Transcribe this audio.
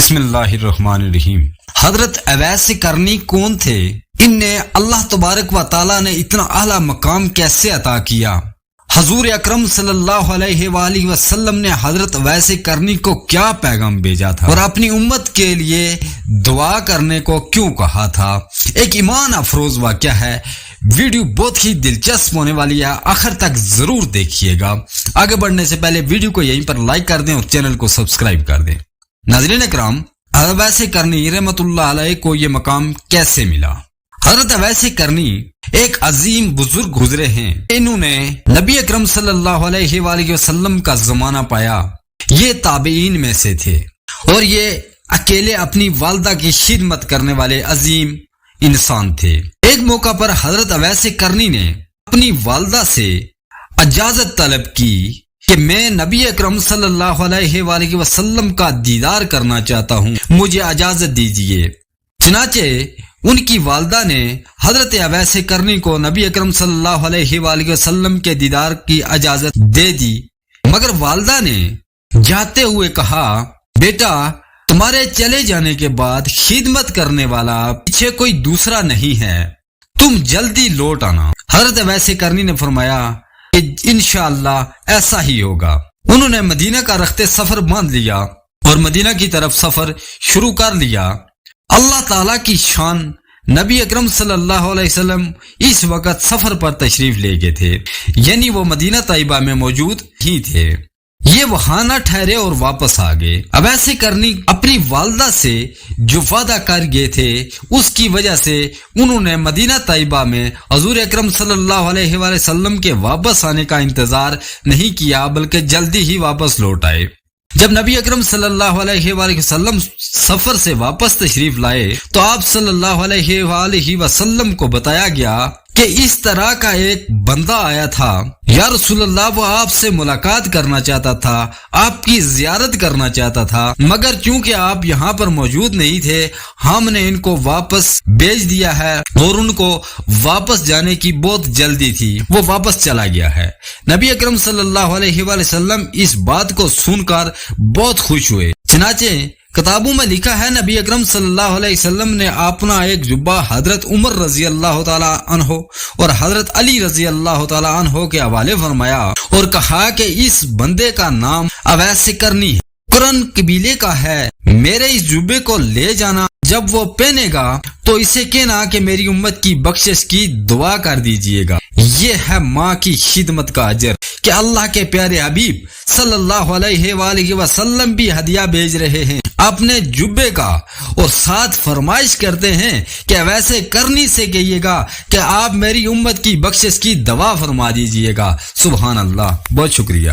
بسم اللہ الرحمن الرحیم۔ حضرت اویس کرنی کون تھے؟ انہیں اللہ تبارک و تعالیٰ نے اتنا اعلیٰ مقام کیسے عطا کیا؟ حضور اکرم صلی اللہ علیہ وآلہ وسلم نے حضرت اویس کرنی کو کیا پیغام بھیجا تھا اور اپنی امت کے لیے دعا کرنے کو کیوں کہا تھا؟ ایک ایمان افروز واقعہ ہے۔ ویڈیو بہت ہی دلچسپ ہونے والی ہے، آخر تک ضرور دیکھیے گا۔ آگے بڑھنے سے پہلے ویڈیو کو یہیں پر لائک کر دیں اور چینل کو سبسکرائب کر دیں۔ ناظرین اکرام، حضرت اویس کرنی رحمۃ اللہ علیہ کو یہ مقام کیسے ملا؟ حضرت اویس کرنی ایک عظیم بزرگ گزرے ہیں۔ انہوں نے نبی اکرم صلی اللہ علیہ وآلہ وسلم کا زمانہ پایا۔ یہ تابعین میں سے تھے اور یہ اکیلے اپنی والدہ کی خدمت کرنے والے عظیم انسان تھے۔ ایک موقع پر حضرت اویس کرنی نے اپنی والدہ سے اجازت طلب کی کہ میں نبی اکرم صلی اللہ علیہ وآلہ وسلم کا دیدار کرنا چاہتا ہوں، مجھے اجازت دیجیے۔ چنانچہ ان کی والدہ نے حضرت اویس کرنی کو نبی اکرم صلی اللہ علیہ وآلہ وسلم کے دیدار کی اجازت دے دی، مگر والدہ نے جاتے ہوئے کہا، بیٹا تمہارے چلے جانے کے بعد خدمت کرنے والا پیچھے کوئی دوسرا نہیں ہے، تم جلدی لوٹ آنا۔ حضرت اویس کرنی نے فرمایا کہ انشاءاللہ ایسا ہی ہوگا۔ انہوں نے مدینہ کا رخت سفر باندھ لیا اور مدینہ کی طرف سفر شروع کر لیا۔ اللہ تعالیٰ کی شان، نبی اکرم صلی اللہ علیہ وسلم اس وقت سفر پر تشریف لے گئے تھے، یعنی وہ مدینہ طیبہ میں موجود ہی تھے۔ یہ وہاں نہ ٹھہرے اور واپس آ گئے۔ اویس کرنی اپنی والدہ سے جو وعدہ کر گئے تھے اس کی وجہ سے انہوں نے مدینہ طیبہ میں حضور اکرم صلی اللہ علیہ وآلہ وسلم کے واپس آنے کا انتظار نہیں کیا، بلکہ جلدی ہی واپس لوٹ آئے۔ جب نبی اکرم صلی اللہ علیہ وآلہ وسلم سفر سے واپس تشریف لائے تو آپ صلی اللہ علیہ وآلہ وسلم کو بتایا گیا کہ اس طرح کا ایک بندہ آیا تھا، یا رسول اللہ وہ آپ سے ملاقات کرنا چاہتا تھا، آپ کی زیارت کرنا چاہتا تھا، مگر چونکہ آپ یہاں پر موجود نہیں تھے ہم نے ان کو واپس بھیج دیا ہے اور ان کو واپس جانے کی بہت جلدی تھی، وہ واپس چلا گیا ہے۔ نبی اکرم صلی اللہ علیہ وآلہ وسلم اس بات کو سن کر بہت خوش ہوئے۔ چنانچہ کتابوں میں لکھا ہے نبی اکرم صلی اللہ علیہ وسلم نے اپنا ایک جبہ حضرت عمر رضی اللہ تعالی عنہ اور حضرت علی رضی اللہ تعالی عنہ کے حوالے فرمایا اور کہا کہ اس بندے کا نام اویس کرنی ہے، قرن قبیلے کا ہے، میرے اس جبے کو لے جانا، جب وہ پہنے گا تو اسے کہنا کہ میری امت کی بخشش کی دعا کر دیجئے گا۔ یہ ہے ماں کی خدمت کا اجر کہ اللہ کے پیارے حبیب صلی اللہ علیہ وآلہ وسلم بھی ہدیہ بھیج رہے ہیں اپنے جبے کا، اور ساتھ فرمائش کرتے ہیں کہ ویسے کرنی سے کہیے گا کہ آپ میری امت کی بخشش کی دعا فرما دیجئے گا۔ سبحان اللہ، بہت شکریہ۔